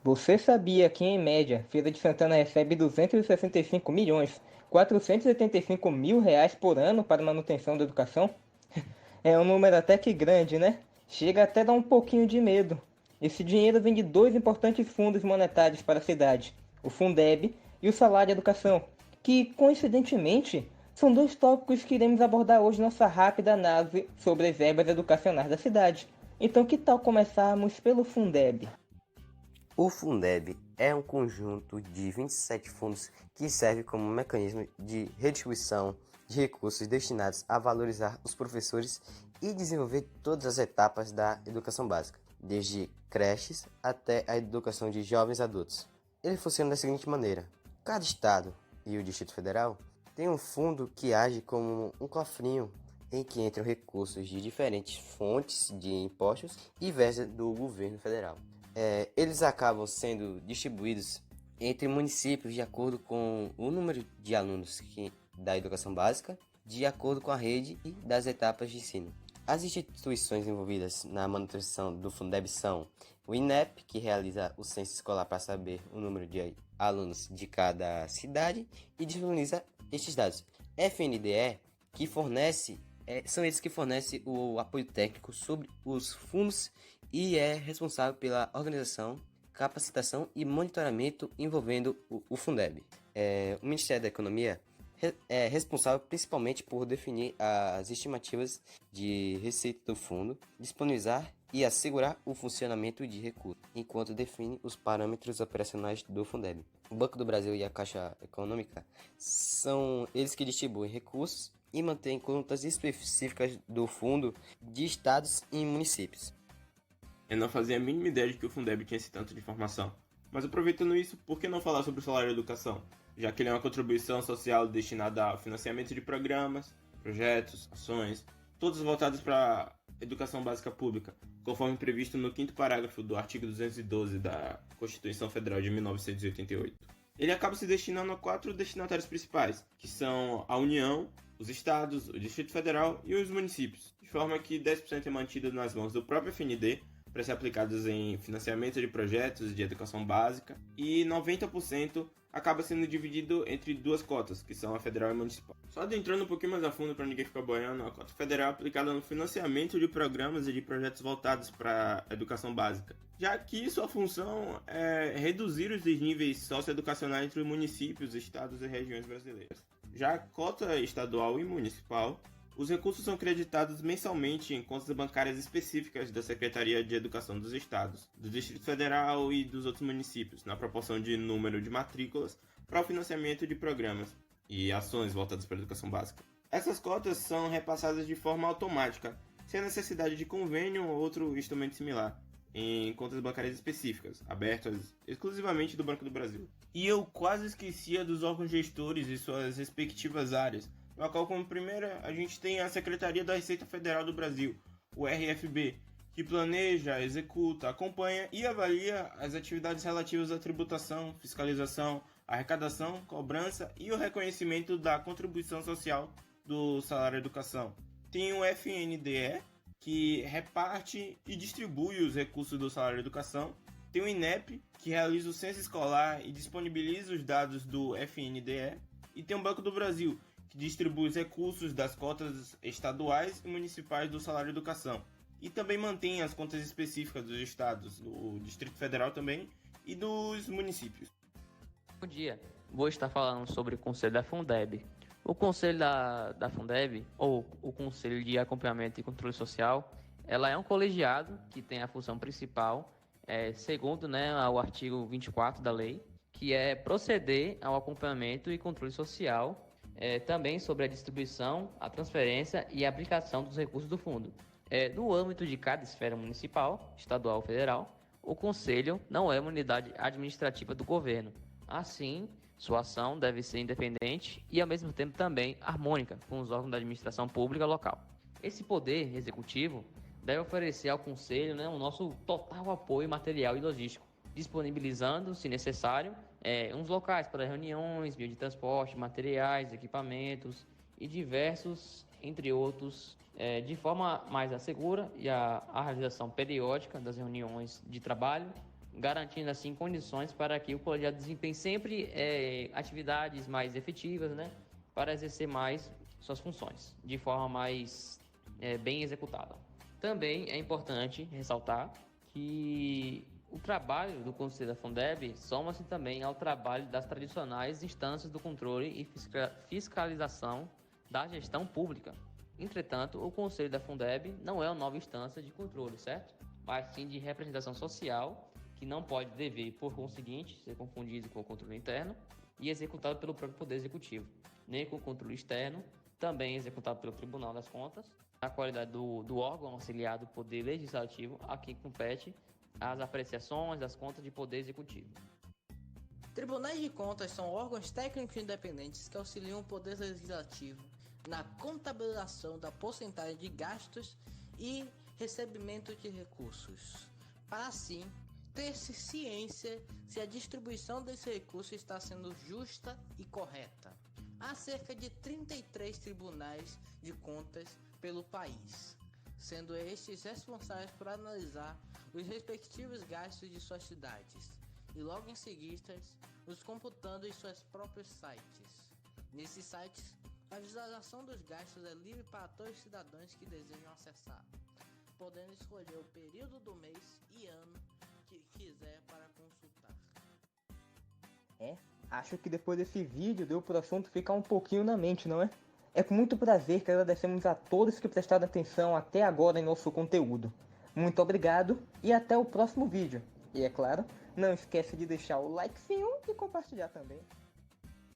Você sabia que, em média, Feira de Santana recebe 265 milhões 485 mil reais por ano para manutenção da educação? É um número até que grande, né? Chega até a dar um pouquinho de medo. Esse dinheiro vem de dois importantes fundos monetários para a cidade, o Fundeb e o Salário Educação, que, coincidentemente, são dois tópicos que iremos abordar hoje nessa rápida análise sobre as verbas educacionais da cidade. Então, que tal começarmos pelo Fundeb? O Fundeb é um conjunto de 27 fundos que serve como mecanismo de redistribuição de recursos destinados a valorizar os professores e desenvolver todas as etapas da educação básica, desde creches até a educação de jovens adultos. Ele funciona da seguinte maneira: cada estado e o Distrito Federal tem um fundo que age como um cofrinho em que entram recursos de diferentes fontes de impostos e verba do governo federal. Eles acabam sendo distribuídos entre municípios de acordo com o número de alunos da educação básica, de acordo com a rede e das etapas de ensino. As instituições envolvidas na manutenção do Fundeb são o INEP, que realiza o censo escolar para saber o número de alunos de cada cidade e disponibiliza estes dados. FNDE, que são eles que fornecem o apoio técnico sobre os fundos e é responsável pela organização, capacitação e monitoramento envolvendo o Fundeb. O Ministério da Economia é responsável principalmente por definir as estimativas de receita do fundo, disponibilizar e assegurar o funcionamento de recursos, enquanto define os parâmetros operacionais do Fundeb. O Banco do Brasil e a Caixa Econômica são eles que distribuem recursos e mantêm contas específicas do fundo de estados e municípios. Eu não fazia a mínima ideia de que o Fundeb tinha esse tanto de informação. Mas aproveitando isso, por que não falar sobre o salário de educação? Já que ele é uma contribuição social destinada ao financiamento de programas, projetos, ações, todos voltados para a educação básica pública, conforme previsto no 5º parágrafo do artigo 212 da Constituição Federal de 1988. Ele acaba se destinando a 4 destinatários principais, que são a União, os estados, o Distrito Federal e os municípios, de forma que 10% é mantido nas mãos do próprio FND, para ser aplicados em financiamento de projetos de educação básica, e 90% acaba sendo dividido entre duas cotas, que são a federal e a municipal. Só adentrando um pouquinho mais a fundo para ninguém ficar boiando, a cota federal é aplicada no financiamento de programas e de projetos voltados para a educação básica, já que sua função é reduzir os desníveis socioeducacionais entre municípios, estados e regiões brasileiras. Já a cota estadual e municipal, os recursos são creditados mensalmente em contas bancárias específicas da Secretaria de Educação dos Estados, do Distrito Federal e dos outros municípios, na proporção de número de matrículas para o financiamento de programas e ações voltadas para a educação básica. Essas cotas são repassadas de forma automática, sem a necessidade de convênio ou outro instrumento similar, em contas bancárias específicas, abertas exclusivamente do Banco do Brasil. E eu quase esquecia dos órgãos gestores e suas respectivas áreas, no qual, como primeira, a gente tem a Secretaria da Receita Federal do Brasil, o RFB, que planeja, executa, acompanha e avalia as atividades relativas à tributação, fiscalização, arrecadação, cobrança e o reconhecimento da contribuição social do salário educação. Tem o FNDE, que reparte e distribui os recursos do salário educação. Tem o INEP, que realiza o censo escolar e disponibiliza os dados do FNDE. E tem o Banco do Brasil, que distribui os recursos das cotas estaduais e municipais do salário educação. E também mantém as contas específicas dos estados, do Distrito Federal também, e dos municípios. Bom dia, vou estar falando sobre o Conselho da Fundeb. O Conselho da Fundeb, ou o Conselho de Acompanhamento e Controle Social, ela é um colegiado que tem a função principal, segundo o artigo 24 da lei, que é proceder ao acompanhamento e controle social, também sobre a distribuição, a transferência e a aplicação dos recursos do fundo. No âmbito de cada esfera municipal, estadual ou federal, o Conselho não é uma unidade administrativa do governo. Assim, sua ação deve ser independente e, ao mesmo tempo, também harmônica com os órgãos da administração pública local. Esse poder executivo deve oferecer ao Conselho o nosso total apoio material e logístico, disponibilizando, se necessário, uns locais para reuniões, meio de transporte, materiais, equipamentos e diversos, entre outros, de forma mais segura e a realização periódica das reuniões de trabalho garantindo assim condições para que o colegiado desempenhe sempre atividades mais efetivas, né, para exercer mais suas funções de forma mais bem executada. Também é importante ressaltar que o trabalho do Conselho da Fundeb soma-se também ao trabalho das tradicionais instâncias do controle e fiscalização da gestão pública. Entretanto, o Conselho da Fundeb não é uma nova instância de controle, certo? Mas sim de representação social, que não pode dever, por conseguinte, ser confundido com o controle interno e executado pelo próprio Poder Executivo, nem com o controle externo, também executado pelo Tribunal das Contas, na qualidade do órgão auxiliar do Poder Legislativo, a quem compete as apreciações das contas de Poder Executivo. Tribunais de Contas são órgãos técnicos independentes que auxiliam o Poder Legislativo na contabilização da porcentagem de gastos e recebimento de recursos, para assim ter-se ciência se a distribuição desse recurso está sendo justa e correta. Há cerca de 33 tribunais de contas pelo país, sendo estes responsáveis por analisar os respectivos gastos de suas cidades e logo em seguida os computando em seus próprios sites. Nesses sites, a visualização dos gastos é livre para todos os cidadãos que desejam acessar, podendo escolher o período do mês e ano que quiser para consultar. Acho que depois desse vídeo deu pro assunto ficar um pouquinho na mente, não é? É com muito prazer que agradecemos a todos que prestaram atenção até agora em nosso conteúdo. Muito obrigado e até o próximo vídeo. E é claro, não esquece de deixar o likezinho e compartilhar também.